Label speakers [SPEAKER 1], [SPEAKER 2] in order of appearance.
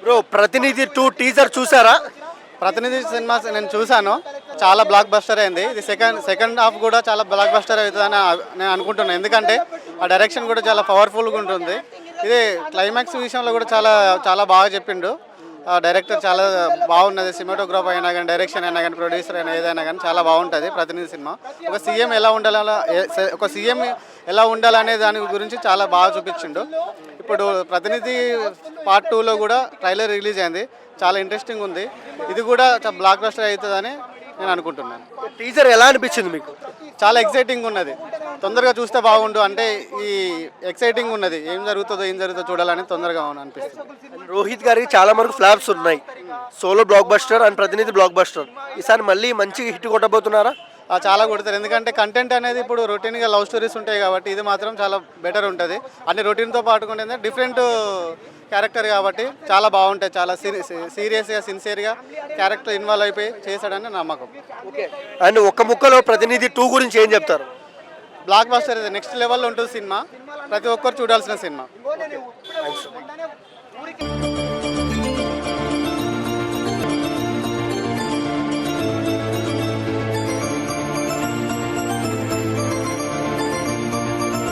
[SPEAKER 1] Bro ప్రతినిధి 2 teaser చూసారా?
[SPEAKER 2] ప్రతినిధి సినిమా నేను చూశాను, చాలా బ్లాక్ బస్టర్ అయింది. ఇది సెకండ్ హాఫ్ కూడా చాలా బ్లాక్ బస్టర్ అవుతుందని నేను అనుకుంటున్నాను. ఎందుకంటే ఆ డైరెక్షన్ కూడా చాలా పవర్ఫుల్గా ఉంటుంది. ఇది క్లైమాక్స్ విషయంలో కూడా చాలా చాలా బాగా చెప్పిండు డైరెక్టర్. చాలా బాగున్నది, సినిమాటోగ్రాఫ్ అయినా కానీ, డైరెక్షన్ అయినా కానీ, ప్రొడ్యూసర్ అయినా ఏదైనా కానీ చాలా బాగుంటుంది ప్రతినిధి సినిమా. ఒక సీఎం ఎలా ఉండాలనే దాని గురించి చాలా బాగా చూపించిండు. ఇప్పుడు ప్రతినిధి పార్ట్ 2లో కూడా ట్రైలర్ రిలీజ్ అయింది, చాలా ఇంట్రెస్టింగ్ ఉంది. ఇది కూడా బ్లాక్ బస్టర్ అవుతుందని నేను అనుకుంటున్నాను.
[SPEAKER 1] టీజర్ ఎలా అనిపించింది మీకు?
[SPEAKER 2] చాలా ఎక్సైటింగ్ ఉన్నది, తొందరగా చూస్తే బాగుండు. అంటే ఈ ఎక్సైటింగ్ ఉన్నది, ఏం జరుగుతుందో చూడాలని తొందరగా అనిపిస్తుంది.
[SPEAKER 1] రోహిత్ గారికి చాలా వరకు ఫ్లాప్స్ ఉన్నాయి. సోలో బ్లాక్ బస్టర్ అండ్ ప్రతినిధి బ్లాక్ బస్టర్. ఈసారి మళ్ళీ మంచి హిట్ కొట్టబోతున్నారా?
[SPEAKER 2] చాలా కొడతారు, ఎందుకంటే కంటెంట్ అనేది ఇప్పుడు రొటీన్గా లవ్ స్టోరీస్ ఉంటాయి కాబట్టి ఇది మాత్రం చాలా బెటర్ ఉంటుంది. అన్ని రొటీన్తో పాటుకుంటే డిఫరెంట్ క్యారెక్టర్ కాబట్టి చాలా బాగుంటుంది. చాలా సీరియస్గా సిన్సియర్గా క్యారెక్టర్ ఇన్వాల్వ్ అయిపోయి చేశాడని నమ్మకం.
[SPEAKER 1] అండ్ ఒక్క ముక్కలో ప్రతినిధి 2 గురించి ఏం చెప్తారు?
[SPEAKER 2] బ్లాక్ బస్టర్, ఇది నెక్స్ట్ లెవెల్లో ఉంటుంది సినిమా, ప్రతి ఒక్కరు చూడాల్సిన సినిమా.